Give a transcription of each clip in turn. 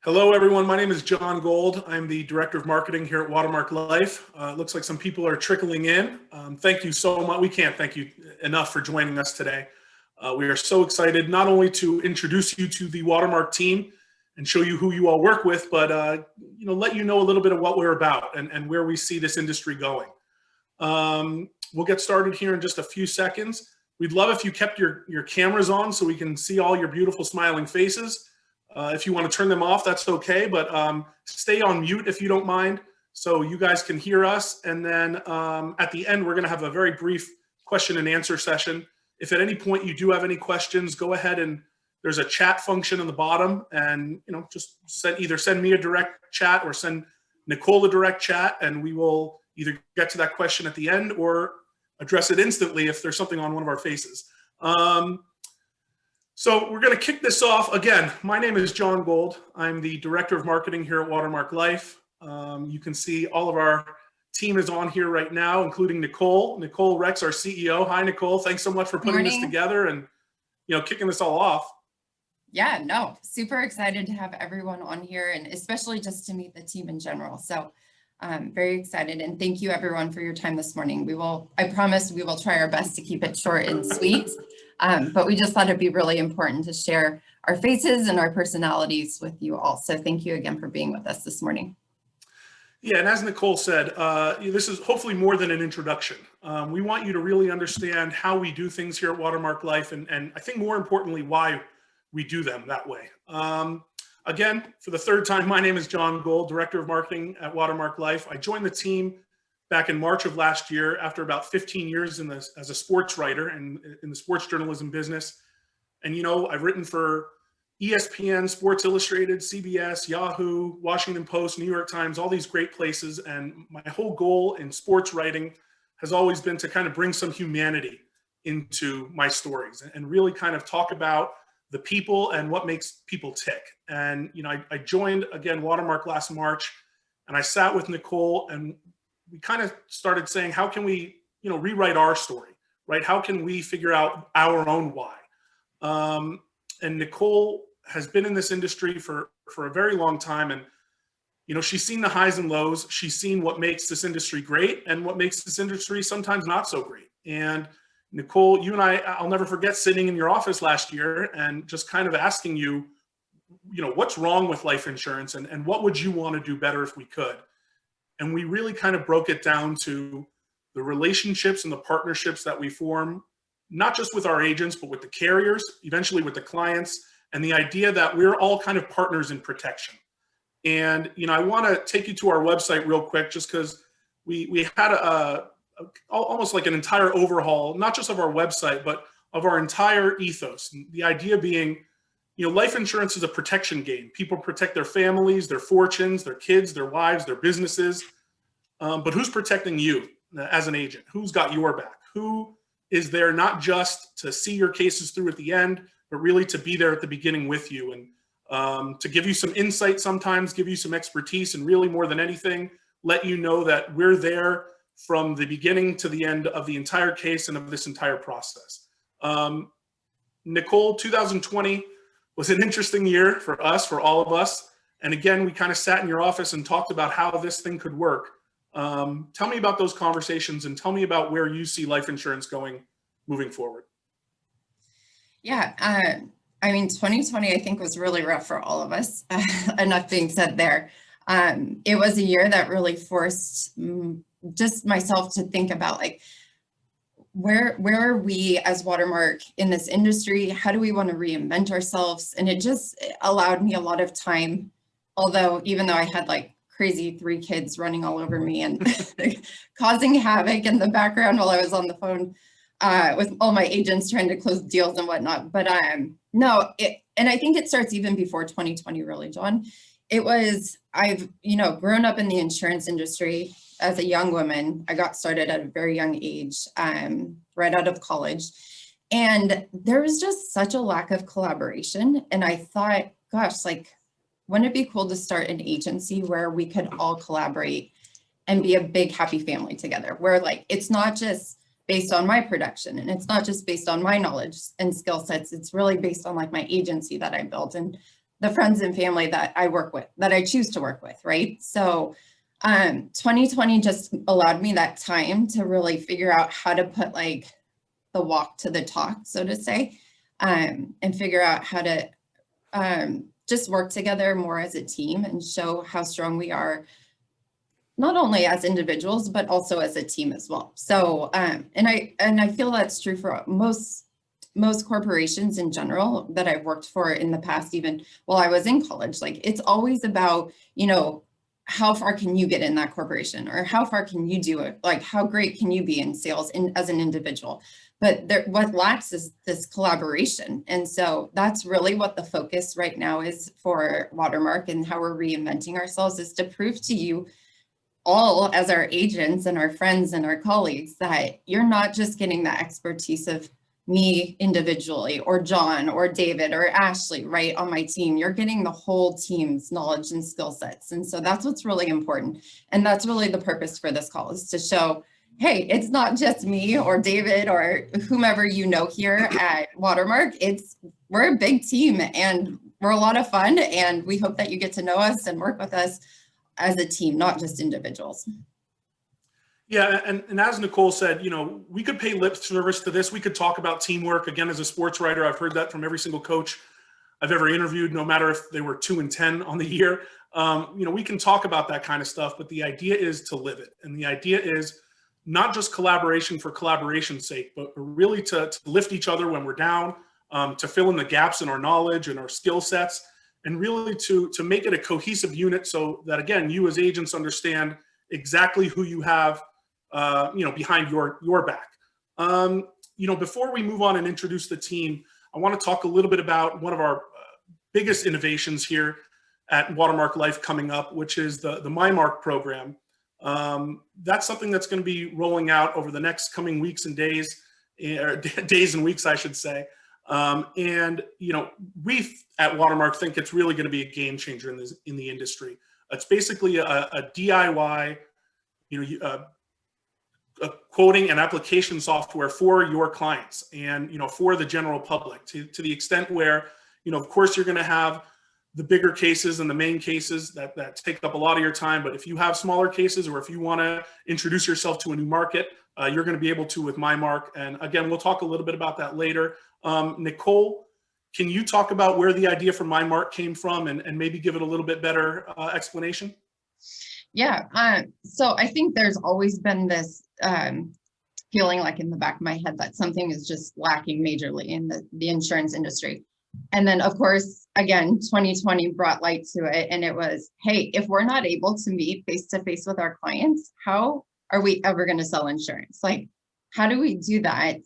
Hello, everyone. My name is John Gold. I'm the Director of Marketing here at Watermark Life. It looks like some people are trickling in. Thank you so much. We can't thank you enough for joining us today. We are so excited not only to introduce you to the Watermark team and show you who you all work with, but let you know a little bit of what we're about and where we see this industry going. We'll get started here in just a few seconds. We'd love if you kept your cameras on so we can see all your beautiful smiling faces. If you want to turn them off, that's okay, but stay on mute if you don't mind so you guys can hear us. And then at the end, we're going to have a very brief question and answer session. If at any point you do have any questions, go ahead and there's a chat function on the bottom and just either send me a direct chat or send Nicole a direct chat, and we will either get to that question at the end or address it instantly if there's something on one of our faces. So we're going to kick this off. Again, my name is John Gold. I'm the Director of Marketing here at Watermark Life. You can see all of our team is on here right now, including Nicole. Nicole Rex, our CEO. Hi, Nicole. Thanks so much for putting this together and kicking this all off. Yeah, no, super excited to have everyone on here and especially just to meet the team in general. So very excited, and thank you everyone for your time this morning. I promise we will try our best to keep it short and sweet. But we just thought it'd be really important to share our faces and our personalities with you all. So thank you again for being with us this morning. Yeah, and as Nicole said, this is hopefully more than an introduction. We want you to really understand how we do things here at Watermark Life, and I think more importantly, why we do them that way. Again, for the third time, my name is John Gold, Director of Marketing at Watermark Life. I joined the team back in March of last year after about 15 years as a sports writer and in the sports journalism business. And, I've written for ESPN, Sports Illustrated, CBS, Yahoo, Washington Post, New York Times, all these great places. And my whole goal in sports writing has always been to kind of bring some humanity into my stories and really kind of talk about the people and what makes people tick. And, I joined, again, Watermark last March, and I sat with Nicole and we kind of started saying, how can we, rewrite our story, right? How can we figure out our own why? And Nicole has been in this industry for a very long time. And, she's seen the highs and lows. She's seen what makes this industry great and what makes this industry sometimes not so great. And Nicole, you and I'll never forget sitting in your office last year and just kind of asking you, what's wrong with life insurance and what would you want to do better if we could? And we really kind of broke it down to the relationships and the partnerships that we form, not just with our agents, but with the carriers, eventually with the clients, and the idea that we're all kind of partners in protection. And, I want to take you to our website real quick, just because we had almost like an entire overhaul, not just of our website, but of our entire ethos. And the idea being, life insurance is a protection game. People protect their families, their fortunes, their kids, their wives, their businesses. But who's protecting you as an agent? Who's got your back? Who is there not just to see your cases through at the end, but really to be there at the beginning with you and to give you some insight sometimes, give you some expertise, and really more than anything, let you know that we're there from the beginning to the end of the entire case and of this entire process. Nicole, 2020 was an interesting year for us, for all of us. And again, we kind of sat in your office and talked about how this thing could work. Tell me about those conversations and tell me about where you see life insurance going moving forward. Yeah, 2020, I think, was really rough for all of us. Enough being said there. It was a year that really forced just myself to think about, like, where are we as Watermark in this industry? How do we want to reinvent ourselves? And it just allowed me a lot of time, even though I had like crazy 3 kids running all over me and causing havoc in the background while I was on the phone with all my agents trying to close deals and whatnot. But and I think it starts even before 2020, really, John. I've grown up in the insurance industry as a young woman. I got started at a very young age, right out of college. And there was just such a lack of collaboration. And I thought, gosh, like, wouldn't it be cool to start an agency where we could all collaborate and be a big, happy family together, where like, it's not just based on my production and it's not just based on my knowledge and skill sets. It's really based on like my agency that I built and the friends and family that I work with, that I choose to work with, right? So 2020 just allowed me that time to really figure out how to put like the walk to the talk, so to say, and figure out how to just work together more as a team and show how strong we are, not only as individuals, but also as a team as well. So, and I feel that's true for most corporations in general that I've worked for in the past, even while I was in college. Like, it's always about, how far can you get in that corporation, or how far can you do it? Like, how great can you be in sales as an individual? But what lacks is this collaboration. And so that's really what the focus right now is for Watermark, and how we're reinventing ourselves, is to prove to you all, as our agents and our friends and our colleagues, that you're not just getting the expertise of me individually, or John or David or Ashley, right, on my team. You're getting the whole team's knowledge and skill sets. And so that's what's really important. And that's really the purpose for this call, is to show, hey, it's not just me or David or whomever here at Watermark. We're a big team, and we're a lot of fun. And we hope that you get to know us and work with us as a team, not just individuals. Yeah, and as Nicole said, we could pay lip service to this. We could talk about teamwork. Again, as a sports writer, I've heard that from every single coach I've ever interviewed, no matter if they were 2-10 on the year. We can talk about that kind of stuff, but the idea is to live it. And the idea is not just collaboration for collaboration's sake, but really to lift each other when we're down, to fill in the gaps in our knowledge and our skill sets, and really to make it a cohesive unit, so that, again, you as agents understand exactly who you have behind your back. Before we move on and introduce the team, I want to talk a little bit about one of our biggest innovations here at Watermark Life coming up, which is the MyMark program. That's something that's going to be rolling out over the next coming weeks and days, or days and weeks, I should say. We at Watermark think it's really going to be a game changer in the industry. It's basically a DIY, a quoting and application software for your clients, and for the general public, to the extent where of course you're going to have the bigger cases and the main cases that take up a lot of your time. But if you have smaller cases, or if you want to introduce yourself to a new market, you're going to be able to with MyMark. And again, we'll talk a little bit about that later. Nicole, can you talk about where the idea for MyMark came from, and maybe give it a little bit better explanation? Yeah. So I think there's always been this feeling, like, in the back of my head, that something is just lacking majorly in the insurance industry. And then, of course, again, 2020 brought light to it. And it was, hey, if we're not able to meet face to face with our clients, how are we ever going to sell insurance? Like, how do we do that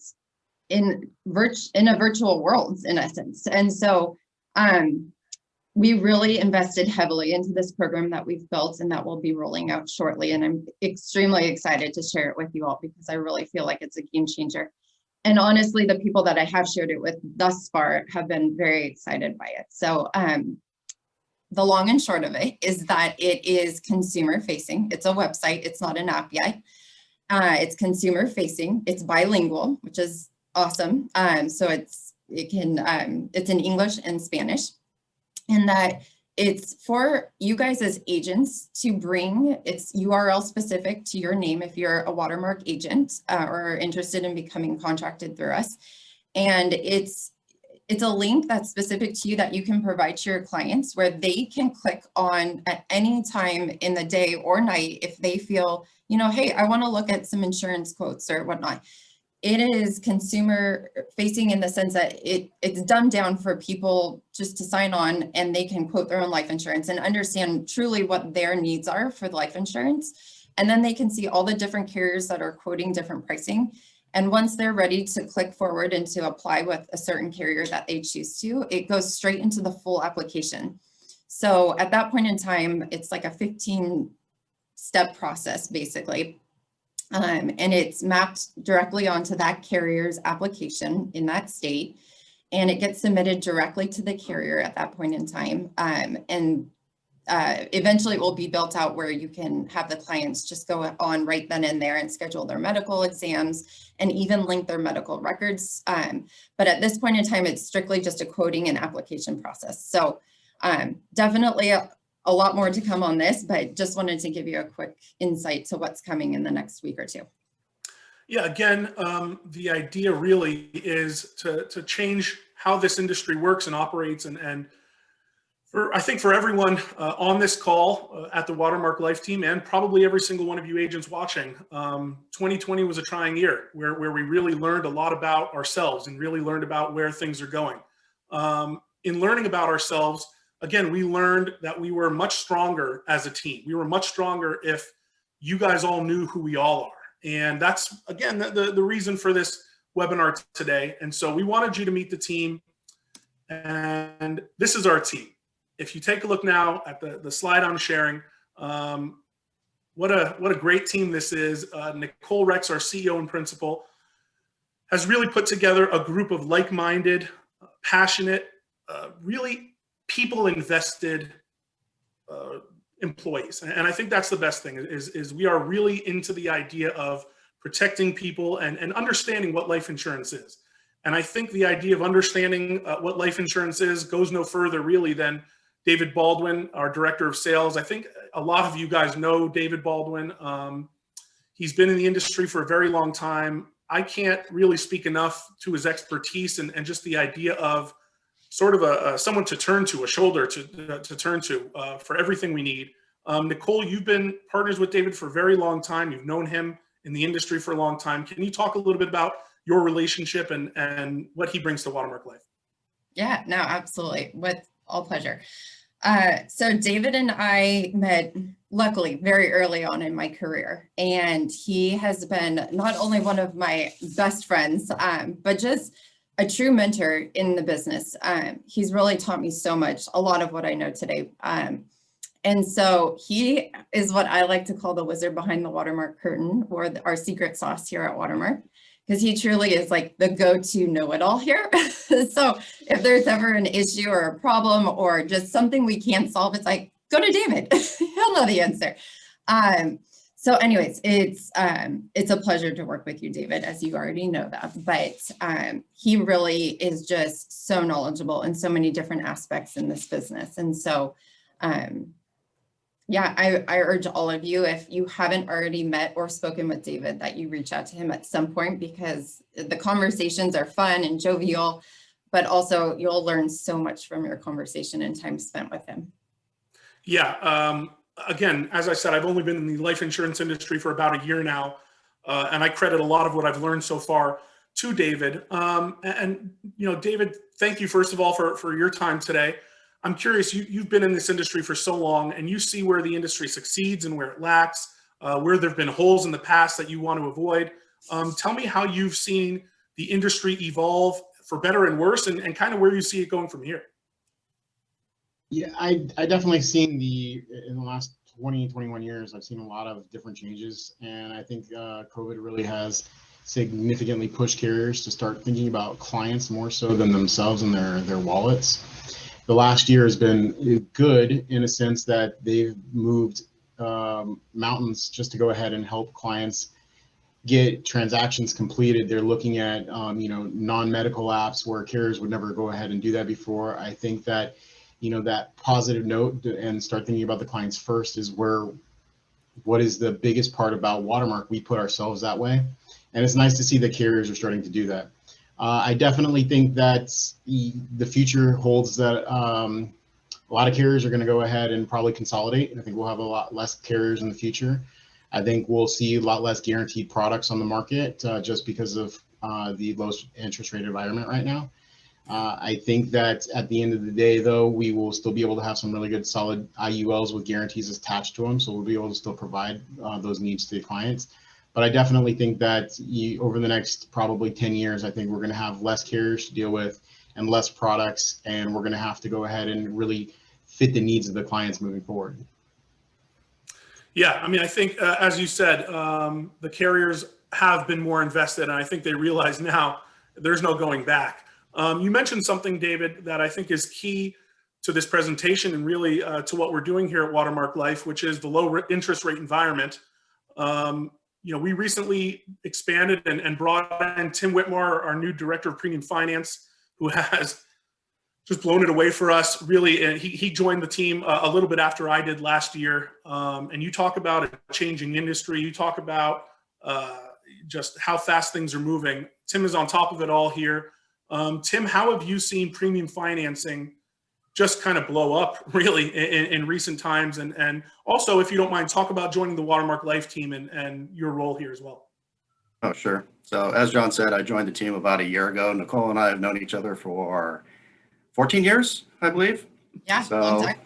in a virtual world, in essence? And so we really invested heavily into this program that we've built, and that we'll be rolling out shortly. And I'm extremely excited to share it with you all, because I really feel like it's a game changer. And honestly, the people that I have shared it with thus far have been very excited by it. So the long and short of it is that it is consumer facing. It's a website. It's not an app yet. It's consumer facing. It's bilingual, which is awesome. So it's in English and Spanish. And that it's for you guys as agents to bring, it's URL specific to your name if you're a Watermark agent or interested in becoming contracted through us. And it's a link that's specific to you that you can provide to your clients, where they can click on at any time in the day or night if they feel, hey, I want to look at some insurance quotes or whatnot. It is consumer facing in the sense that it's dumbed down for people just to sign on, and they can quote their own life insurance and understand truly what their needs are for the life insurance. And then they can see all the different carriers that are quoting different pricing. And once they're ready to click forward and to apply with a certain carrier that they choose to, it goes straight into the full application. So at that point in time, it's like a 15-step process, basically. And it's mapped directly onto that carrier's application in that state, and it gets submitted directly to the carrier at that point in time. Eventually it will be built out where you can have the clients just go on right then and there and schedule their medical exams and even link their medical records. But at this point in time, it's strictly just a quoting and application process. So Definitely a lot more to come on this, but just wanted to give you a quick insight to what's coming in the next week or two. Yeah, again, the idea really is to change how this industry works and operates. And I think for everyone on this call at the Watermark Life team, and probably every single one of you agents watching, 2020 was a trying year where we really learned a lot about ourselves and really learned about where things are going. In learning about ourselves, again, we learned that we were much stronger as a team. We were much stronger if you guys all knew who we all are. And that's, again, the reason for this webinar today. And so we wanted you to meet the team. And this is our team. If you take a look now at the slide I'm sharing, what a great team this is. Nicole Rex, our CEO and principal, has really put together a group of like-minded, passionate, really people-invested employees. And I think that's the best thing is we are really into the idea of protecting people and understanding what life insurance is. And I think the idea of understanding what life insurance is goes no further really than David Baldwin, our director of sales. I think a lot of you guys know David Baldwin. He's been in the industry for a very long time. I can't really speak enough to his expertise and just the idea of sort of someone to turn to, a shoulder to turn to for everything we need. Nicole, you've been partners with David for a very long time. You've known him in the industry for a long time. Can you talk a little bit about your relationship and what he brings to Watermark Life? Yeah, no, absolutely. With all pleasure. So David and I met, luckily, very early on in my career. And he has been not only one of my best friends, but just a true mentor in the business. He's really taught me so much, a lot of what I know today. And so he is what I like to call the wizard behind the Watermark curtain, or our secret sauce here at Watermark, because he truly is like the go-to know-it-all here. So if there's ever an issue or a problem or just something we can't solve, it's like, go to David. He'll know the answer. So anyways, it's a pleasure to work with you, David, as you already know that. But he really is just so knowledgeable in so many different aspects in this business. And so yeah, I urge all of you, if you haven't already met or spoken with David, that you reach out to him at some point, because the conversations are fun and jovial, but also you'll learn so much from your conversation and time spent with him. Yeah. Again, as I said, I've only been in the life insurance industry for about a year now, and I credit a lot of what I've learned so far to David. And you know, David, thank you first of all for your time today. I'm curious, you've been in this industry for so long, and you see where the industry succeeds and where it lacks, where there have been holes in the past that you want to avoid. Tell me how you've seen the industry evolve for better and worse, and kind of where you see it going from here. Yeah, I definitely seen in the last 20, 21 years, I've seen a lot of different changes. And I think COVID really has significantly pushed carriers to start thinking about clients more so than themselves and their wallets. The last year has been good in a sense that they've moved mountains just to go ahead and help clients get transactions completed. They're looking at non-medical apps where carriers would never go ahead and do that before. I think that that positive note and start thinking about the clients first is what is the biggest part about Watermark. We put ourselves that way, and it's nice to see that carriers are starting to do that. I definitely think that the future holds that a lot of carriers are going to go ahead and probably consolidate. I think we'll have a lot less carriers in the future. I think we'll see a lot less guaranteed products on the market just because of the low interest rate environment right now. I think that at the end of the day, though, we will still be able to have some really good solid IULs with guarantees attached to them. So we'll be able to still provide those needs to the clients. But I definitely think that over the next probably 10 years, I think we're going to have less carriers to deal with and less products. And we're going to have to go ahead and really fit the needs of the clients moving forward. Yeah, I mean, I think, as you said, the carriers have been more invested, and I think they realize now there's no going back. You mentioned something, David, that I think is key to this presentation and really to what we're doing here at Watermark Life, which is the low interest rate environment. We recently expanded and brought in Tim Whitmore, our new director of premium finance, who has just blown it away for us, really. And he joined the team a little bit after I did last year. And you talk about a changing industry. You talk about just how fast things are moving. Tim is on top of it all here. Tim, how have you seen premium financing just kind of blow up really in recent times? And also, if you don't mind, talk about joining the Watermark Life team and your role here as well. Oh, sure. So as John said, I joined the team about a year ago. Nicole and I have known each other for 14 years, I believe. Yeah, So, long time.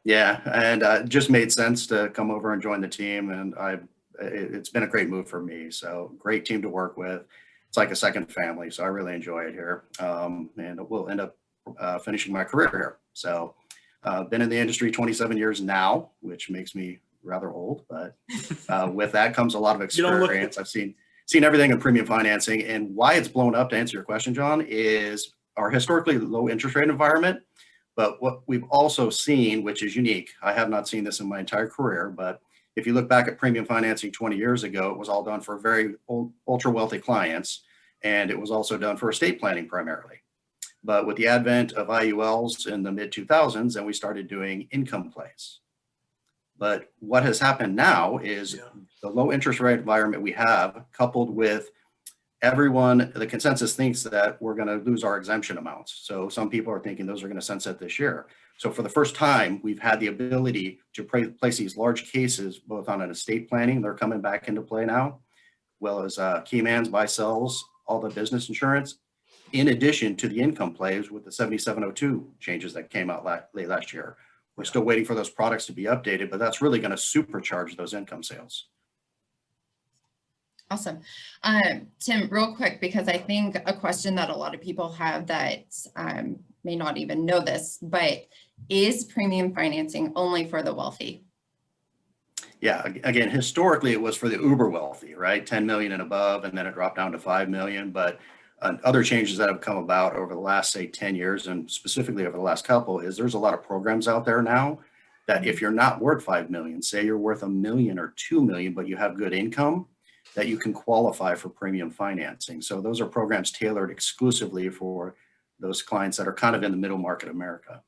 yeah, and it just made sense to come over and join the team. And it's been a great move for me. So great team to work with. It's like a second family. So I really enjoy it here. And we'll end up finishing my career here. So been in the industry 27 years now, which makes me rather old, but with that comes a lot of experience. I've seen everything in premium financing, and why it's blown up, to answer your question, John, is our historically low interest rate environment. But what we've also seen, which is unique, I have not seen this in my entire career, but if you look back at premium financing 20 years ago, it was all done for very ultra wealthy clients, and it was also done for estate planning primarily. But with the advent of IULs in the mid 2000s, and we started doing income plays. But what has happened now is the low interest rate environment we have, coupled with everyone, the consensus thinks that we're going to lose our exemption amounts. So some people are thinking those are going to sunset this year. So for the first time, we've had the ability to place these large cases, both on an estate planning, they're coming back into play now, well as key mans, buy sells, all the business insurance, in addition to the income plays with the 7702 changes that came out late last year. We're still waiting for those products to be updated, but that's really going to supercharge those income sales. Awesome. Tim, real quick, because I think a question that a lot of people have that may not even know this, but is premium financing only for the wealthy? Yeah, again, historically, it was for the uber wealthy, right? 10 million and above, and then it dropped down to 5 million. But other changes that have come about over the last, say, 10 years, and specifically over the last couple, is there's a lot of programs out there now that if you're not worth 5 million, say you're worth $1 million or 2 million, but you have good income, that you can qualify for premium financing. So those are programs tailored exclusively for those clients that are kind of in the middle market America.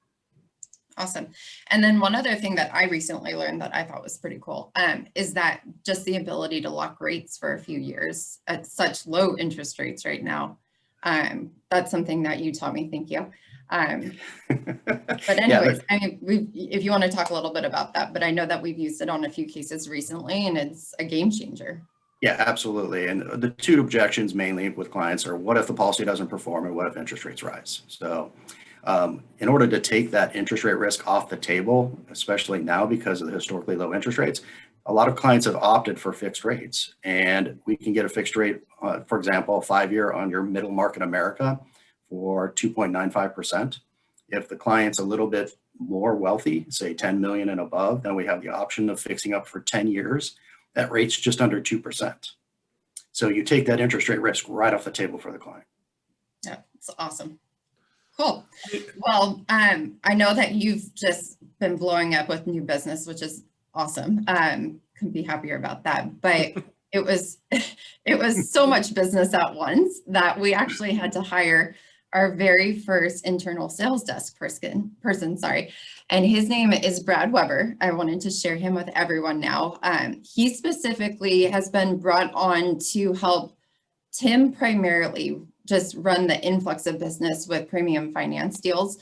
Awesome. And then one other thing that I recently learned that I thought was pretty cool is that just the ability to lock rates for a few years at such low interest rates right now. That's something that you taught me. Thank you. But anyways, I mean, if you want to talk a little bit about that, but I know that we've used it on a few cases recently, and it's a game changer. Yeah, absolutely. And the two objections mainly with clients are, what if the policy doesn't perform, and what if interest rates rise? So in order to take that interest rate risk off the table, especially now because of the historically low interest rates, a lot of clients have opted for fixed rates, and we can get a fixed rate, for example, a 5-year on your middle market America for 2.95%. If the client's a little bit more wealthy, say 10 million and above, then we have the option of fixing up for 10 years. That rate's just under 2%. So you take that interest rate risk right off the table for the client. Yeah, it's awesome. Cool. Well, I know that you've just been blowing up with new business, which is awesome. Couldn't be happier about that. But it was so much business at once that we actually had to hire our very first internal sales desk person, and his name is Brad Weber. I wanted to share him with everyone now. He specifically has been brought on to help Tim primarily just run the influx of business with premium finance deals.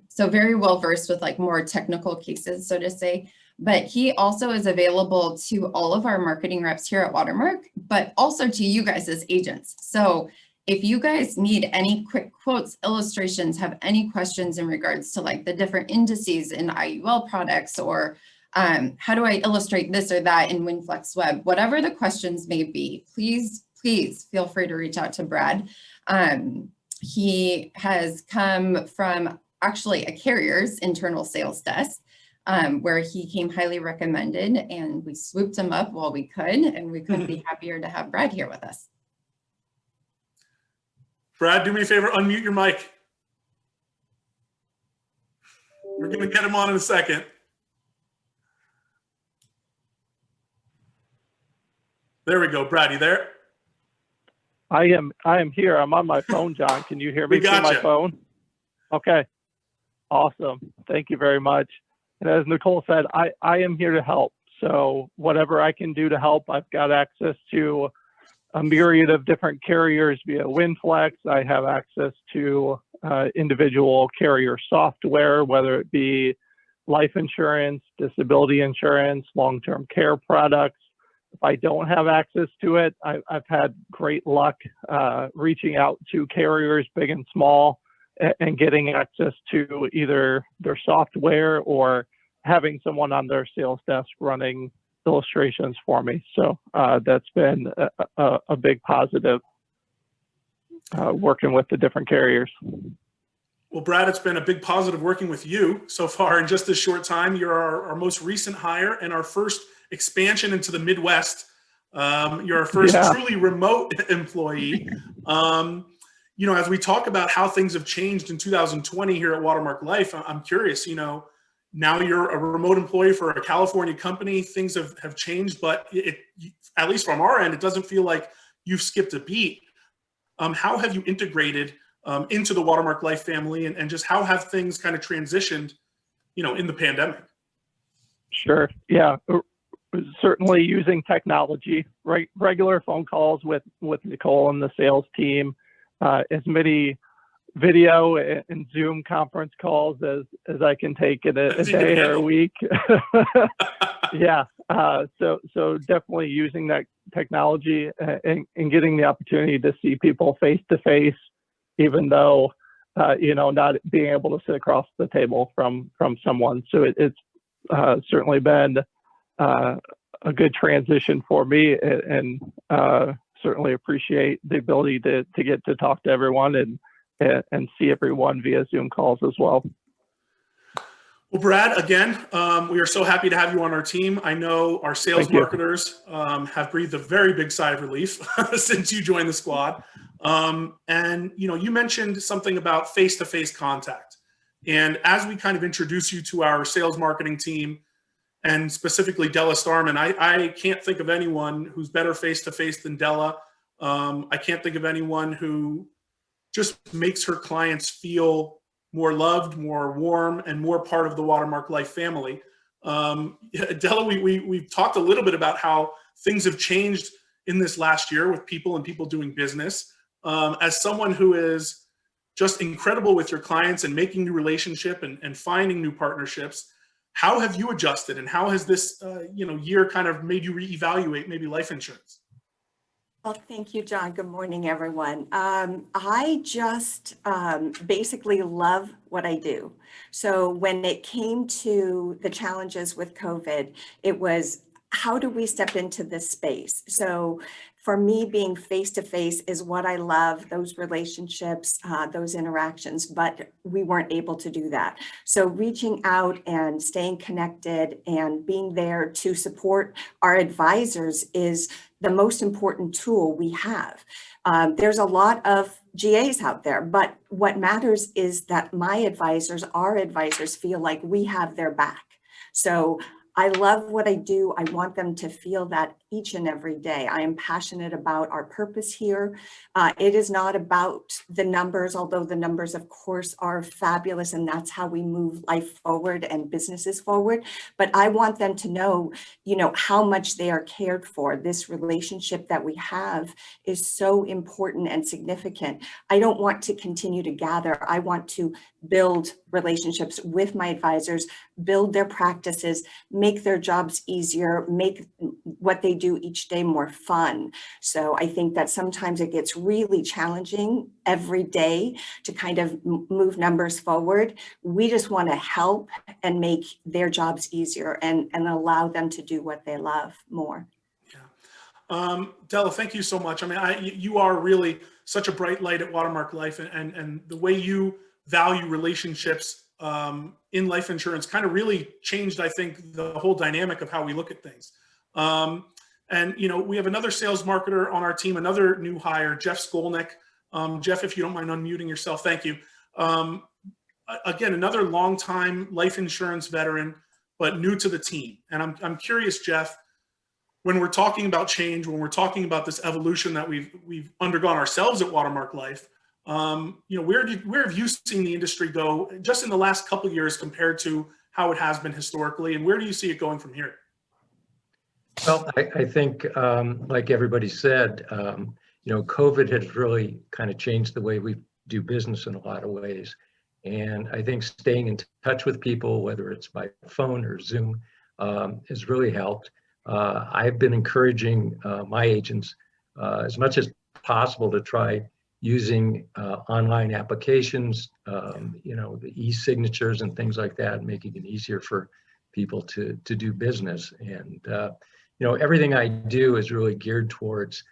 So very well versed with like more technical cases, so to say. But he also is available to all of our marketing reps here at Watermark, but also to you guys as agents. So if you guys need any quick quotes, illustrations, have any questions in regards to like the different indices in IUL products, or how do I illustrate this or that in WinFlex Web, whatever the questions may be, please feel free to reach out to Brad. He has come from actually a carrier's internal sales desk, where he came highly recommended, and we swooped him up while we could, and we couldn't be happier to have Brad here with us. Brad, do me a favor, unmute your mic. We're going to get him on in a second. There we go. Brad, you there? I am here. I'm on my phone, John. Can you hear me We got through my you. phone? Okay. Awesome. Thank you very much. And as Nicole said, I am here to help. So whatever I can do to help, I've got access to a myriad of different carriers via WinFlex. I have access to individual carrier software, whether it be life insurance, disability insurance, long-term care products. If I don't have access to it, I've had great luck reaching out to carriers, big and small, and getting access to either their software or having someone on their sales desk running illustrations for me. So that's been a big positive working with the different carriers. Well, Brad, it's been a big positive working with you so far in just this short time. You're our most recent hire and our first expansion into the Midwest. You're our first truly remote employee. You know, as we talk about how things have changed in 2020 here at Watermark Life, I'm curious, you know, now you're a remote employee for a California company. Things have changed, but at least from our end, it doesn't feel like you've skipped a beat. How have you integrated into the Watermark Life family, and just how have things kind of transitioned, you know, in the pandemic? Sure. Yeah. Certainly using technology, right? Regular phone calls with Nicole and the sales team, as many video and Zoom conference calls as I can take in a day or a week. Yeah. So definitely using that technology and getting the opportunity to see people face to face, even though, you know, not being able to sit across the table from someone. So it's certainly been a good transition for me, and certainly appreciate the ability to get to talk to everyone and see everyone via Zoom calls as well. Well, Brad, again, we are so happy to have you on our team. I know our sales marketers have breathed a very big sigh of relief since you joined the squad. And, you know, you mentioned something about face-to-face contact. And as we kind of introduce you to our sales marketing team, and specifically Della Starman, I can't think of anyone who's better face-to-face than Della. I can't think of anyone who just makes her clients feel more loved, more warm, and more part of the Watermark Life family. Della, we've talked a little bit about how things have changed in this last year with people and people doing business. As someone who is just incredible with your clients and making new relationship and finding new partnerships, how have you adjusted, and how has this year kind of made you reevaluate maybe life insurance? Well, thank you, John. Good morning, everyone. I just basically love what I do. So when it came to the challenges with COVID, it was, how do we step into this space? So for me, being face-to-face is what I love, those relationships, those interactions, but we weren't able to do that. So reaching out and staying connected and being there to support our advisors is the most important tool we have. There's a lot of GAs out there, but what matters is that my advisors, our advisors, feel like we have their back. So I love what I do. I want them to feel that each and every day. I am passionate about our purpose here. It is not about the numbers, although the numbers, of course, are fabulous, and that's how we move life forward and businesses forward. But I want them to know, how much they are cared for. This relationship that we have is so important and significant. I don't want to continue to gather. I want to build relationships with my advisors, build their practices, make their jobs easier, make what they do each day more fun. So I think that sometimes it gets really challenging every day to kind of move numbers forward. We just want to help and make their jobs easier and allow them to do what they love more. Yeah. Della, thank you so much. I mean, you are really such a bright light at Watermark Life, and the way you value relationships in life insurance kind of really changed, I think, the whole dynamic of how we look at things. And, we have another sales marketer on our team, another new hire, Jeff Skolnick. Jeff, if you don't mind unmuting yourself, thank you. Again, another longtime life insurance veteran, but new to the team. And I'm curious, Jeff, when we're talking about change, when we're talking about this evolution that we've undergone ourselves at Watermark Life, Where have you seen the industry go just in the last couple of years compared to how it has been historically, and where do you see it going from here? Well, I think, like everybody said, COVID has really kind of changed the way we do business in a lot of ways. And I think staying in touch with people, whether it's by phone or Zoom, has really helped. I've been encouraging my agents as much as possible to try using online applications, the e-signatures and things like that, making it easier for people to do business. And everything I do is really geared towards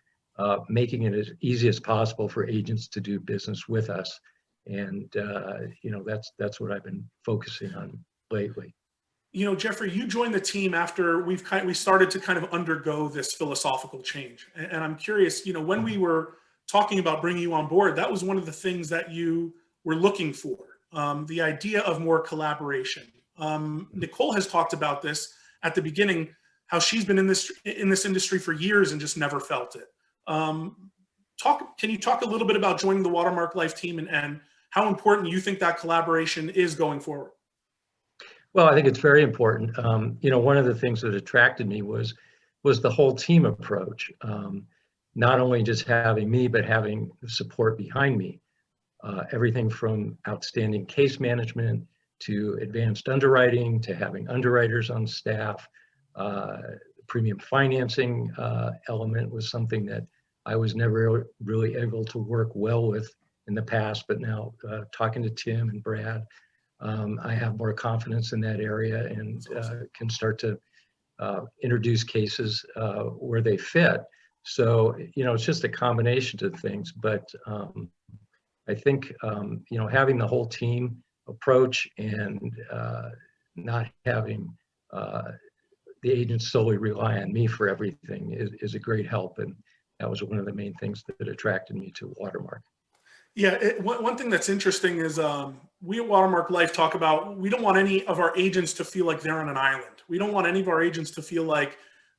making it as easy as possible for agents to do business with us. And that's what I've been focusing on lately. Jeffrey, you joined the team after we started to kind of undergo this philosophical change. And I'm curious, when we were talking about bringing you on board, that was one of the things that you were looking for, the idea of more collaboration. Nicole has talked about this at the beginning, how she's been in this industry for years and just never felt it. Can you talk a little bit about joining the Watermark Life team and how important you think that collaboration is going forward? Well, I think it's very important. One of the things that attracted me was the whole team approach. Not only just having me, but having the support behind me. Everything from outstanding case management to advanced underwriting to having underwriters on staff. Premium financing element was something that I was never really able to work well with in the past, but now talking to Tim and Brad, I have more confidence in that area and can start to introduce cases where they fit. So, it's just a combination of things, but I think, having the whole team approach and not having the agents solely rely on me for everything is a great help. And that was one of the main things that attracted me to Watermark. Yeah, one thing that's interesting is we at Watermark Life talk about, we don't want any of our agents to feel like they're on an island. We don't want any of our agents to feel like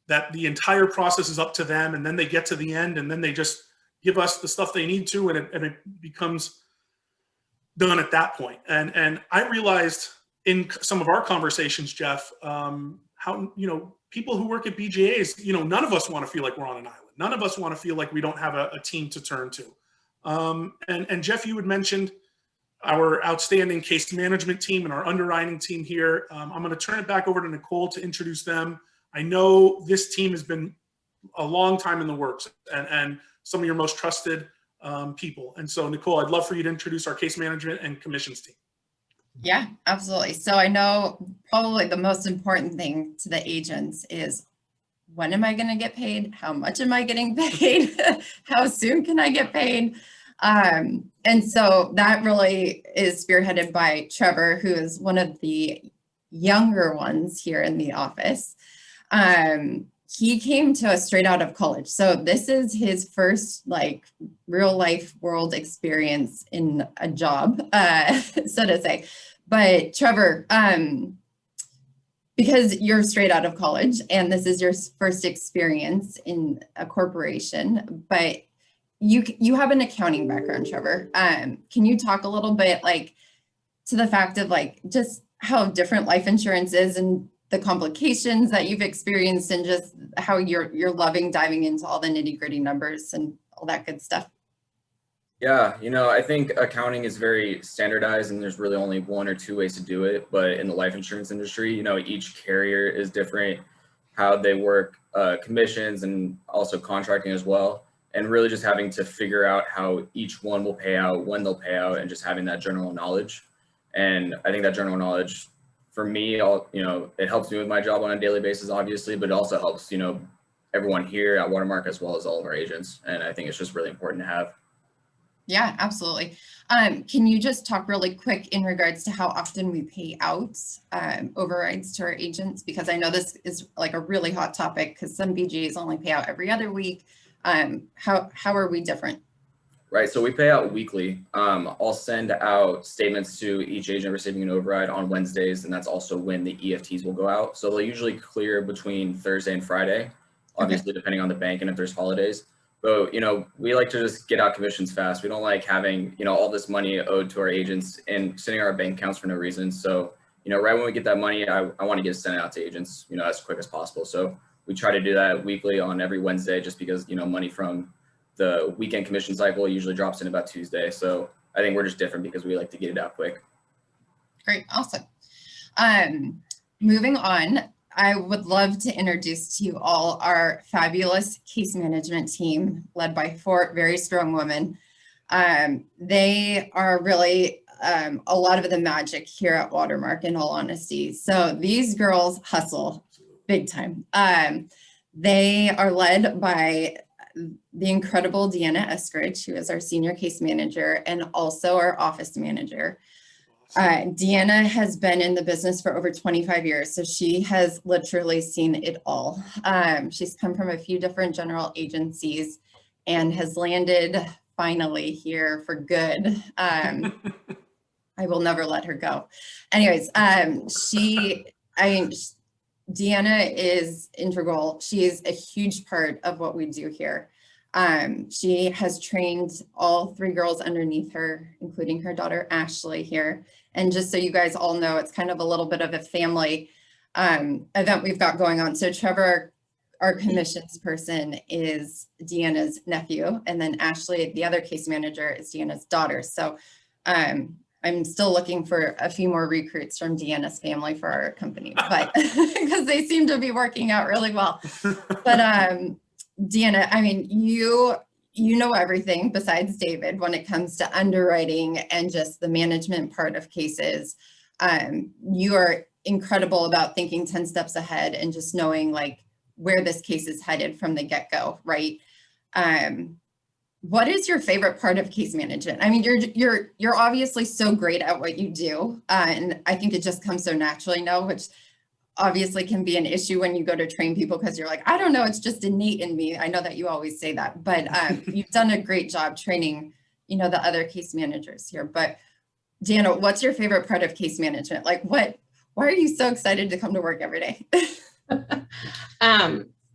that the entire process is up to them and then they get to the end and then they just give us the stuff they need to and it becomes done at that point. And I realized in some of our conversations, Jeff, how, people who work at BJAs, none of us want to feel like we're on an island. None of us want to feel like we don't have a team to turn to. And Jeff, you had mentioned our outstanding case management team and our underwriting team here. I'm going to turn it back over to Nicole to introduce them. I know this team has been a long time in the works and some of your most trusted people. And so, Nicole, I'd love for you to introduce our case management and commissions team. Yeah, absolutely. So I know probably the most important thing to the agents is, when am I going to get paid? How much am I getting paid? How soon can I get paid? And so that really is spearheaded by Trevor, who is one of the younger ones here in the office. He came to us straight out of college. So this is his first real life world experience in a job, so to say. But Trevor, because you're straight out of college and this is your first experience in a corporation, but you have an accounting background, Trevor. Can you talk a little bit to the fact of just how different life insurance is and the complications that you've experienced and just how you're loving diving into all the nitty-gritty numbers and all that good stuff? Yeah, I think accounting is very standardized and there's really only one or two ways to do it. But in the life insurance industry, each carrier is different, how they work commissions and also contracting as well. And really just having to figure out how each one will pay out, when they'll pay out, and just having that general knowledge. And I think that general knowledge for me, it helps me with my job on a daily basis, obviously, but it also helps, everyone here at Watermark as well as all of our agents. And I think it's just really important to have. Yeah, absolutely. Can you just talk really quick in regards to how often we pay out overrides to our agents? Because I know this is a really hot topic because some BJs only pay out every other week. How are we different? Right, so we pay out weekly. I'll send out statements to each agent receiving an override on Wednesdays, and that's also when the EFTs will go out. So they'll usually clear between Thursday and Friday, obviously depending on the bank and if there's holidays. But, we like to just get out commissions fast. We don't like having, all this money owed to our agents and sitting in our bank accounts for no reason. So, right when we get that money, I want to get it sent out to agents, as quick as possible. So we try to do that weekly on every Wednesday, just because, money from the weekend commission cycle usually drops in about Tuesday. So I think we're just different because we like to get it out quick. Great, awesome. Moving on, I would love to introduce to you all our fabulous case management team led by 4 very strong women. They are really a lot of the magic here at Watermark, in all honesty. So these girls hustle big time. They are led by the incredible Deanna Eskridge, who is our senior case manager and also our office manager. Deanna has been in the business for over 25 years, so she has literally seen it all. She's come from a few different general agencies and has landed finally here for good. I will never let her go. Anyways, Deanna is integral. She is a huge part of what we do here. She has trained all 3 girls underneath her, including her daughter, Ashley, here. And just so you guys all know, it's kind of a little bit of a family event we've got going on. So Trevor, our commissions person, is Deanna's nephew. And then Ashley, the other case manager, is Deanna's daughter. So I'm still looking for a few more recruits from Deanna's family for our company, but because they seem to be working out really well. But Deanna, I mean, you know everything besides David when it comes to underwriting and just the management part of cases. You are incredible about thinking 10 steps ahead and just knowing like where this case is headed from the get-go, right? What is your favorite part of case management? I mean, you're obviously so great at what you do, and I think it just comes so naturally now, which obviously can be an issue when you go to train people because you're like, I don't know, it's just innate in me. I know that you always say that, but you've done a great job training, the other case managers here. But Deanna, what's your favorite part of case management? Like why are you so excited to come to work every day?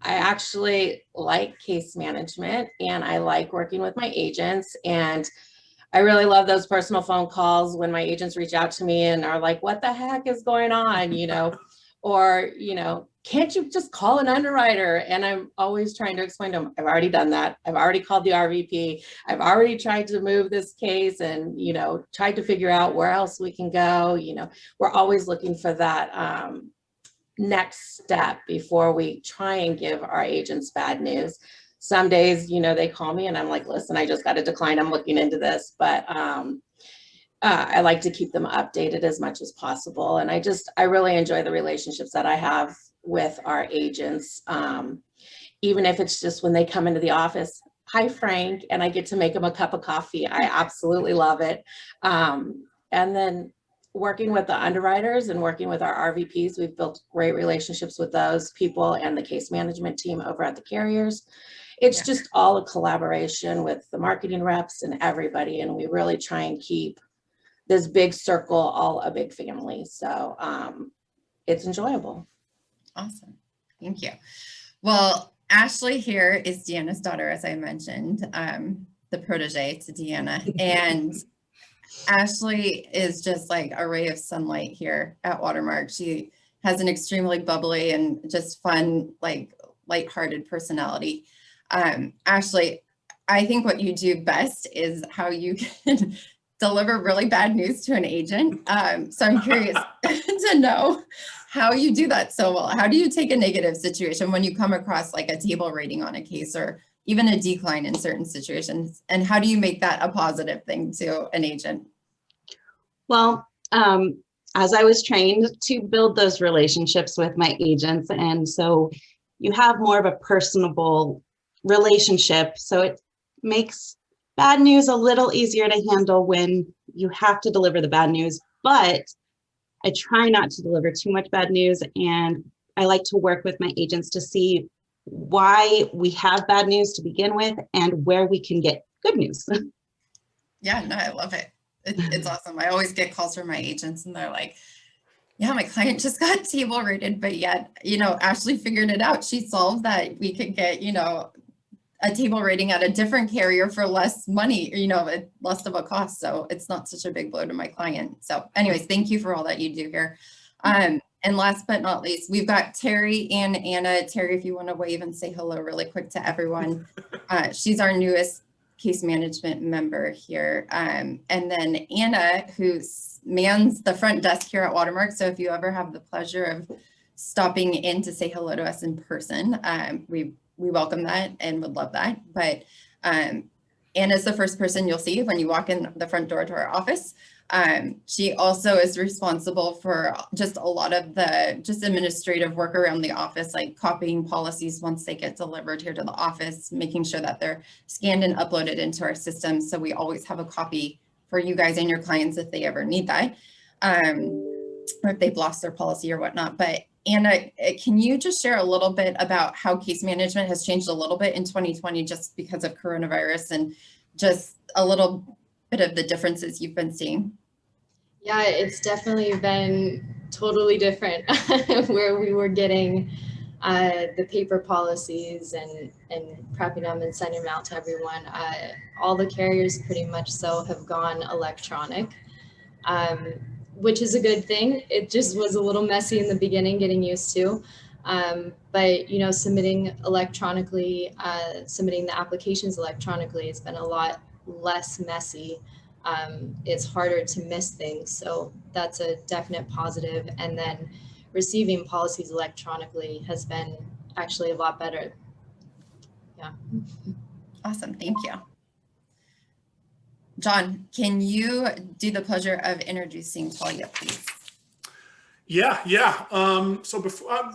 I actually like case management and I like working with my agents, and I really love those personal phone calls when my agents reach out to me and are like, what the heck is going on? Or, can't you just call an underwriter? And I'm always trying to explain to them, I've already done that. I've already called the RVP. I've already tried to move this case and, tried to figure out where else we can go. We're always looking for that next step before we try and give our agents bad news. Some days, they call me and I'm like, listen, I just got a decline. I'm looking into this, but I like to keep them updated as much as possible. And I really enjoy the relationships that I have with our agents. Even if it's just when they come into the office, hi, Frank, and I get to make them a cup of coffee. I absolutely love it. And then working with the underwriters and working with our RVPs, we've built great relationships with those people and the case management team over at the carriers. It's just all a collaboration with the marketing reps and everybody. And we really try and keep this big circle all a big family. So it's enjoyable. Awesome. Thank you. Well, Ashley here is Deanna's daughter, as I mentioned, the protege to Deanna. And Ashley is just like a ray of sunlight here at Watermark. She has an extremely bubbly and just fun, like lighthearted personality. Ashley, I think what you do best is how you can deliver really bad news to an agent. So I'm curious to know how you do that so well. How do you take a negative situation when you come across like a table rating on a case or even a decline in certain situations? And how do you make that a positive thing to an agent? Well, as I was trained to build those relationships with my agents, and so you have more of a personable relationship. So it makes bad news a little easier to handle when you have to deliver the bad news, but I try not to deliver too much bad news. And I like to work with my agents to see why we have bad news to begin with and where we can get good news. Yeah, no, I love it. It's awesome. I always get calls from my agents and they're like, yeah, my client just got table rated, but yet, Ashley figured it out. She solved that we could get, a table rating at a different carrier for less money, less of a cost. So it's not such a big blow to my client. So anyways, thank you for all that you do here. And last but not least, we've got Terry and Anna. Terry, if you want to wave and say hello really quick to everyone. She's our newest case management member here. And then Anna, who mans the front desk here at Watermark. So if you ever have the pleasure of stopping in to say hello to us in person, we welcome that and would love that. But Anna's the first person you'll see when you walk in the front door to our office. She also is responsible for just a lot of the administrative work around the office, like copying policies once they get delivered here to the office, making sure that they're scanned and uploaded into our system. So we always have a copy for you guys and your clients if they ever need that, or if they've lost their policy or whatnot. But Anna, can you just share a little bit about how case management has changed a little bit in 2020 just because of coronavirus, and just a little bit of the differences you've been seeing? Yeah, it's definitely been totally different where we were getting the paper policies and prepping them and sending them out to everyone. All the carriers pretty much so have gone electronic, which is a good thing. It just was a little messy in the beginning getting used to. But, submitting electronically, submitting the applications electronically, it's been a lot less messy. It's harder to miss things. So that's a definite positive. And then receiving policies electronically has been actually a lot better. Yeah. Awesome. Thank you. John, can you do the pleasure of introducing Talia, please? Yeah. So before,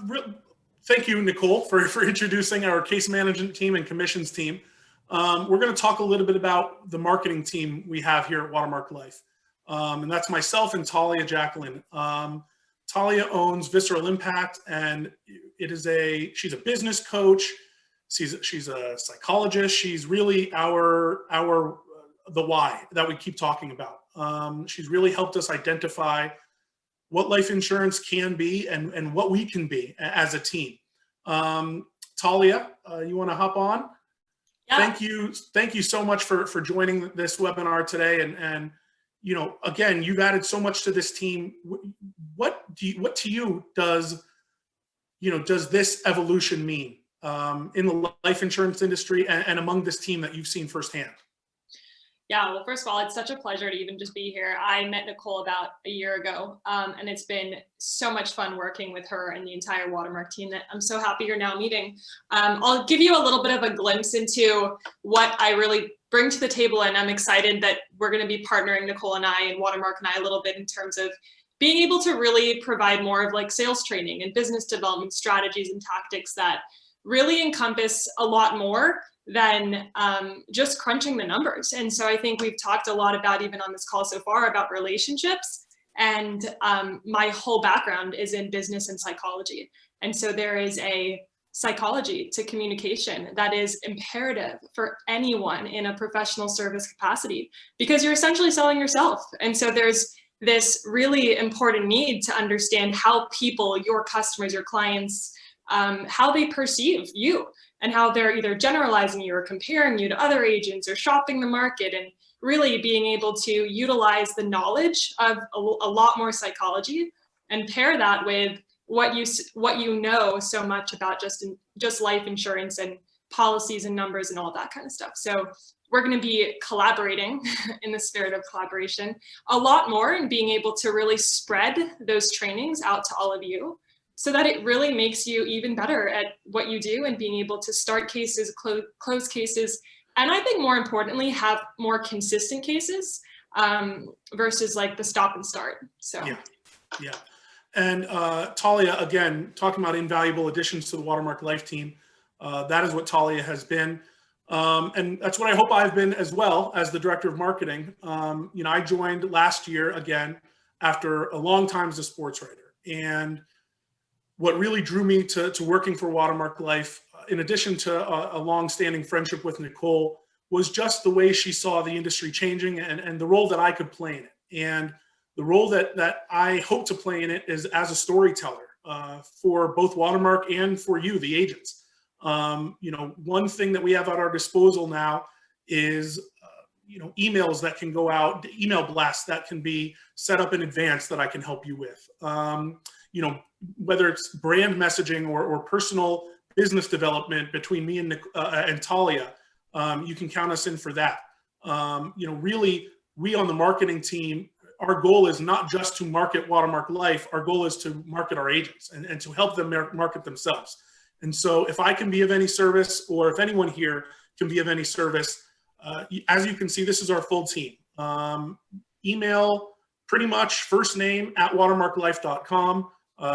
thank you, Nicole, for introducing our case management team and commissions team. We're going to talk a little bit about the marketing team we have here at Watermark Life. And that's myself and Talia Jacqueline. Talia owns Visceral Impact, and she's a business coach. She's a psychologist. She's really the why that we keep talking about. She's really helped us identify what life insurance can be and what we can be as a team. Talia, you want to hop on? Yeah. Thank you so much for joining this webinar today. And again, you've added so much to this team. What to you does this evolution mean in the life insurance industry and among this team that you've seen firsthand? Yeah, well, first of all, it's such a pleasure to even just be here. I met Nicole about a year ago, and it's been so much fun working with her and the entire Watermark team that I'm so happy you're now meeting. I'll give you a little bit of a glimpse into what I really bring to the table, and I'm excited that we're going to be partnering, Nicole and I and Watermark and I, a little bit in terms of being able to really provide more of like sales training and business development strategies and tactics that really encompass a lot more than just crunching the numbers. And so I think we've talked a lot about, even on this call so far, about relationships. And my whole background is in business and psychology. And so there is a psychology to communication that is imperative for anyone in a professional service capacity, because you're essentially selling yourself. And so there's this really important need to understand how people, your customers, your clients, how they perceive you, and how they're either generalizing you or comparing you to other agents or shopping the market, and really being able to utilize the knowledge of a lot more psychology and pair that with what you know so much about just life insurance and policies and numbers and all that kind of stuff. So we're going to be collaborating in the spirit of collaboration a lot more, and being able to really spread those trainings out to all of you, so that it really makes you even better at what you do, and being able to start cases, close cases, and I think more importantly, have more consistent cases versus like the stop and start. So yeah. And Talia, again, talking about invaluable additions to the Watermark Life team, that is what Talia has been. And that's what I hope I've been as well as the director of marketing. I joined last year again after a long time as a sports writer. And what really drew me to working for Watermark Life, in addition to a long-standing friendship with Nicole, was just the way she saw the industry changing and the role that I could play in it. And the role that I hope to play in it is as a storyteller for both Watermark and for you, the agents. One thing that we have at our disposal now is emails that can go out, email blasts that can be set up in advance that I can help you with. Whether it's brand messaging or personal business development between me and Talia, you can count us in for that. Really, we on the marketing team, our goal is not just to market Watermark Life. Our goal is to market our agents and to help them market themselves. And so if I can be of any service, or if anyone here can be of any service, as you can see, this is our full team. Email pretty much first name @watermarklife.com.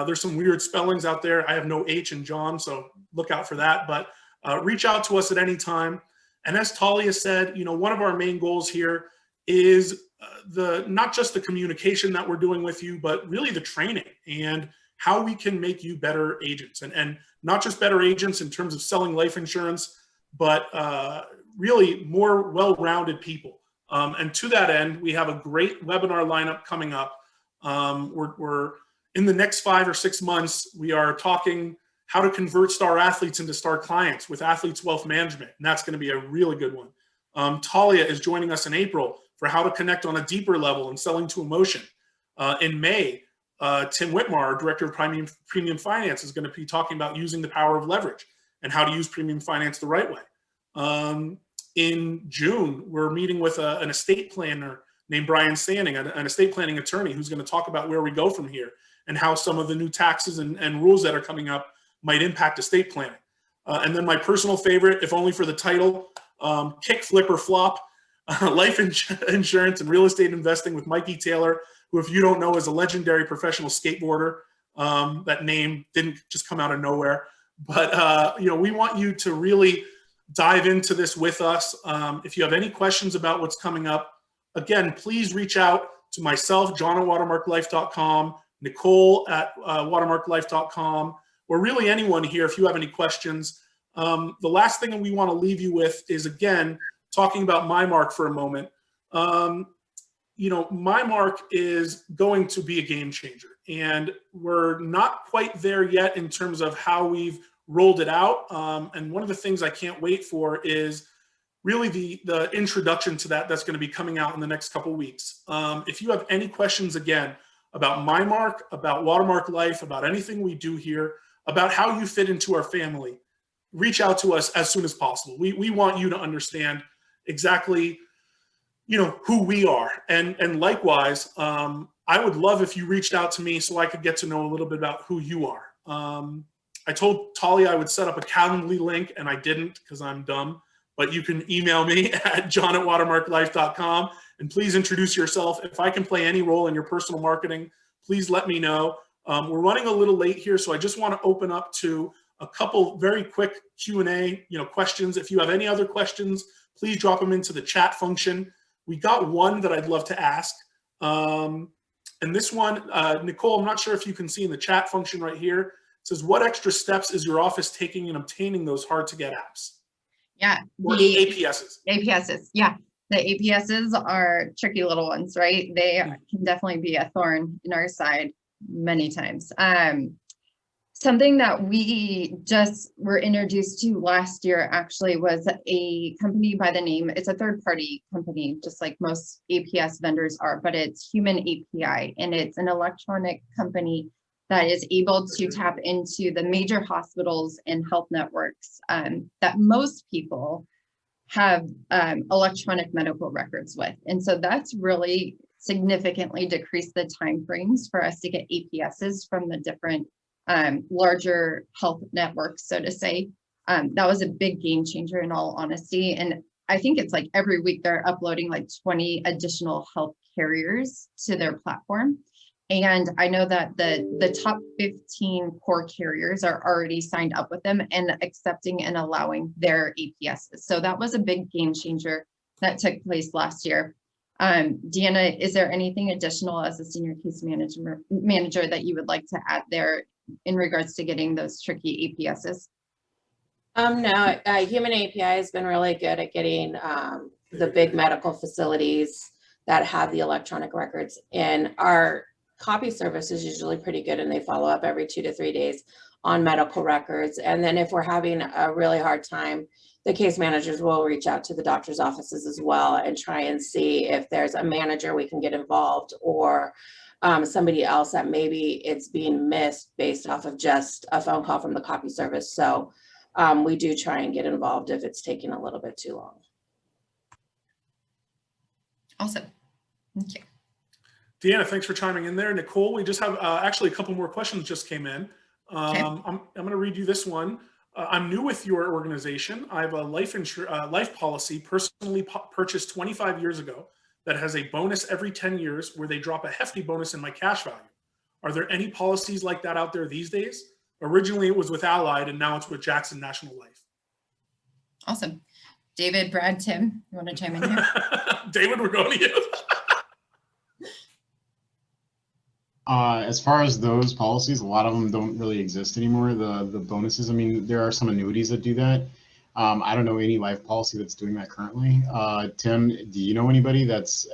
There's some weird spellings out there. I have no H in John, so look out for that. But reach out to us at any time. And as Talia said, one of our main goals here is not just the communication that we're doing with you, but really the training and how we can make you better agents, and not just better agents in terms of selling life insurance, but really more well-rounded people. And to that end, we have a great webinar lineup coming up. We're in the next 5 or 6 months, we are talking how to convert star athletes into star clients with Athletes Wealth Management. And that's going to be a really good one. Talia is joining us in April for how to connect on a deeper level and selling to emotion. In May, Tim Whitmar, our Director of Premium Finance, is going to be talking about using the power of leverage and how to use premium finance the right way. In June, we're meeting with an estate planner named Brian Standing, an estate planning attorney, who's going to talk about where we go from here and how some of the new taxes and rules that are coming up might impact estate planning. And then my personal favorite, if only for the title, Kick, Flip, or Flop, Life Insurance and Real Estate Investing with Mikey Taylor, who, if you don't know, is a legendary professional skateboarder. That name didn't just come out of nowhere. But, we want you to really dive into this with us. If you have any questions about what's coming up, again, please reach out to myself, John at watermarklife.com, Nicole at watermarklife.com, or really anyone here if you have any questions. The last thing we want to leave you with is, again, talking about MyMark for a moment. MyMark is going to be a game changer, and we're not quite there yet in terms of how we've rolled it out. And one of the things I can't wait for is really the introduction to that's going to be coming out in the next couple of weeks. If you have any questions, again, about MyMark, about Watermark Life, about anything we do here, about how you fit into our family, reach out to us as soon as possible. We want you to understand exactly, who we are. And likewise, I would love if you reached out to me so I could get to know a little bit about who you are. I told Talia I would set up a Calendly link, and I didn't because I'm dumb. But you can email me at john@watermarklife.com, and please introduce yourself. If I can play any role in your personal marketing, please let me know. We're running a little late here, so I just want to open up to a couple very quick Q&A questions. If you have any other questions, please drop them into the chat function. We got one that I'd love to ask. And this one, Nicole, I'm not sure if you can see in the chat function right here. It says, what extra steps is your office taking in obtaining those hard-to-get apps? Yeah. Or the APSs. APSs, yeah. The APSs are tricky little ones, right? They can definitely be a thorn in our side many times. Something that we just were introduced to last year actually was a company by the name, it's a third-party company, just like most APS vendors are, but it's Human API, and it's an electronic company that is able to tap into the major hospitals and health networks that most people have electronic medical records with. And so that's really significantly decreased the timeframes for us to get APSs from the different larger health networks, so to say. That was a big game changer in all honesty. And I think it's like every week they're uploading like 20 additional health carriers to their platform. And I know that the top 15 core carriers are already signed up with them and accepting and allowing their APSs. So that was a big game changer that took place last year. Deanna, is there anything additional as a senior case manager that you would like to add there in regards to getting those tricky APSs? No, Human API has been really good at getting the big medical facilities that have the electronic records in our copy service is usually pretty good, and they follow up every 2 to 3 days on medical records. And then if we're having a really hard time, the case managers will reach out to the doctor's offices as well and try and see if there's a manager we can get involved, or somebody else that maybe it's being missed based off of just a phone call from the copy service. So we do try and get involved if it's taking a little bit too long. Awesome. Thank you. Deanna, thanks for chiming in there. Nicole, we just have actually a couple more questions just came in. Okay. I'm going to read you this one. I'm new with your organization. I have a life policy personally purchased 25 years ago that has a bonus every 10 years where they drop a hefty bonus in my cash value. Are there any policies like that out there these days? Originally it was with Allied and now it's with Jackson National Life. Awesome. David, Brad, Tim, you want to chime in here? David, we're going to you. As far as those policies, a lot of them don't really exist anymore. The bonuses, I mean, there are some annuities that do that. I don't know any life policy that's doing that currently. Tim, do you know anybody that's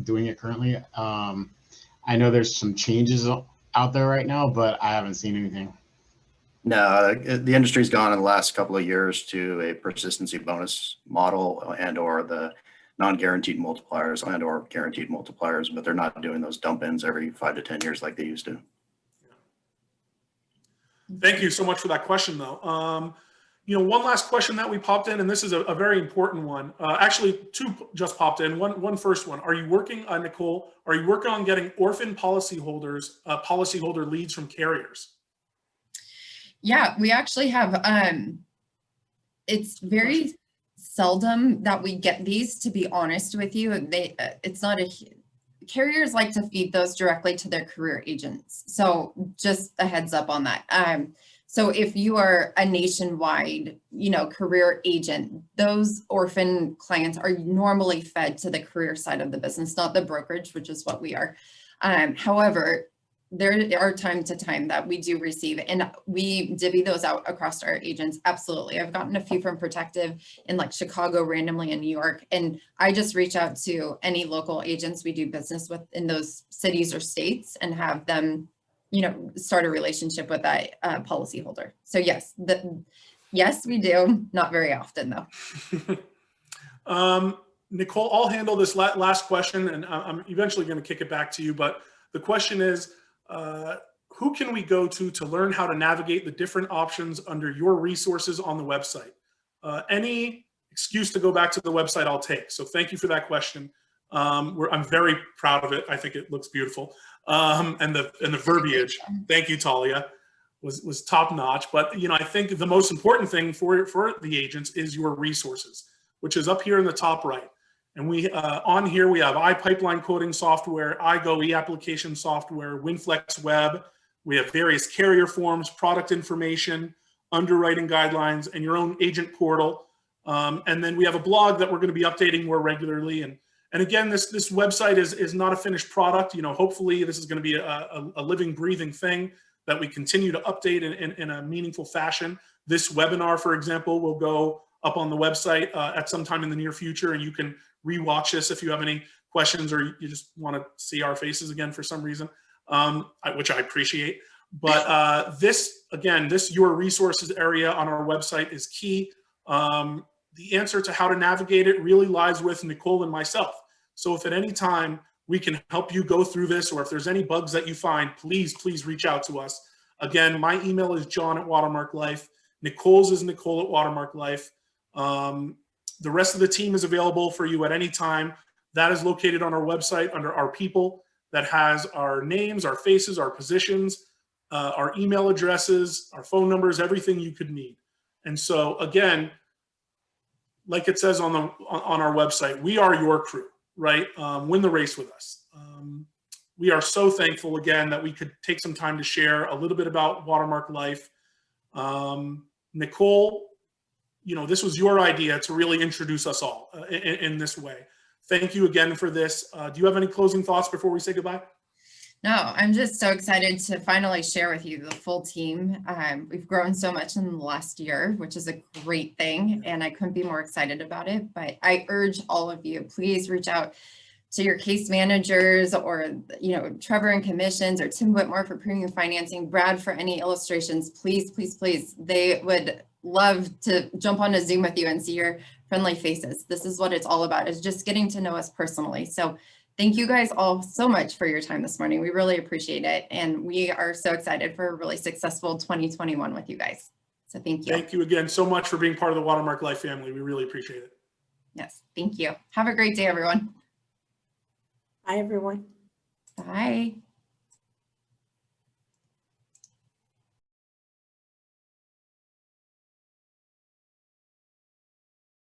doing it currently? I know there's some changes out there right now, but I haven't seen anything. No, the industry's gone in the last couple of years to a persistency bonus model and or the non-guaranteed multipliers and or guaranteed multipliers, but they're not doing those dump ins every 5 to 10 years like they used to. Thank you so much for that question though. You know, one last question that we popped in, and this is a very important one. Actually, two just popped in. One first one. Are you working, Nicole, are you working on getting orphan policyholders, policyholder leads from carriers? Yeah, we actually have, it's very seldom that we get these, to be honest with you. It's not carriers like to feed those directly to their career agents. So just a heads up on that. So if you are a nationwide, career agent, those orphan clients are normally fed to the career side of the business, not the brokerage, which is what we are. However, there are time to time that we do receive, and we divvy those out across our agents. Absolutely. I've gotten a few from Protective in like Chicago, randomly in New York. And I just reach out to any local agents we do business with in those cities or states and have them, start a relationship with that policyholder. So yes, yes, we do. Not very often though. Nicole, I'll handle this last question, and I'm eventually going to kick it back to you. But the question is, who can we go to learn how to navigate the different options under your resources on the website? Any excuse to go back to the website I'll take. So thank you for that question. I'm very proud of it. I think it looks beautiful. And the verbiage, thank you, Talia, was top notch. But I think the most important thing for the agents is your resources, which is up here in the top right. And we on here we have iPipeline quoting software, iGo e-application software, WinFlex Web. We have various carrier forms, product information, underwriting guidelines, and your own agent portal. And then we have a blog that we're going to be updating more regularly. And again, this website is not a finished product. Hopefully this is going to be a living, breathing thing that we continue to update in a meaningful fashion. This webinar, for example, will go up on the website at some time in the near future, and you can rewatch this if you have any questions or you just want to see our faces again for some reason, which I appreciate. But this your resources area on our website is key. The answer to how to navigate it really lies with Nicole and myself. So if at any time we can help you go through this, or if there's any bugs that you find, please reach out to us. Again, my email is john@Watermark Life. Nicole's is Nicole@Watermark Life. The rest of the team is available for you at any time. That is located on our website under our people. That has our names, our faces, our positions, our email addresses, our phone numbers, everything you could need. And so again, like it says on our website, we are your crew, right? Win the race with us. We are so thankful again that we could take some time to share a little bit about Watermark Life. Nicole, this was your idea to really introduce us all in this way. Thank you again for this. Do you have any closing thoughts before we say goodbye? No, I'm just so excited to finally share with you the full team. We've grown so much in the last year, which is a great thing, and I couldn't be more excited about it. But I urge all of you, please reach out to your case managers, or, you know, Trevor in commissions, or Tim Whitmore for premium financing, Brad for any illustrations, please, please, please. They would love to jump on a Zoom with you and see your friendly faces. This is what it's all about, is just getting to know us personally. So thank you guys all so much for your time this morning. We really appreciate it. And we are so excited for a really successful 2021 with you guys. So thank you. Thank you again so much for being part of the Watermark Life family. We really appreciate it. Yes, thank you. Have a great day, everyone. Bye, everyone. Bye.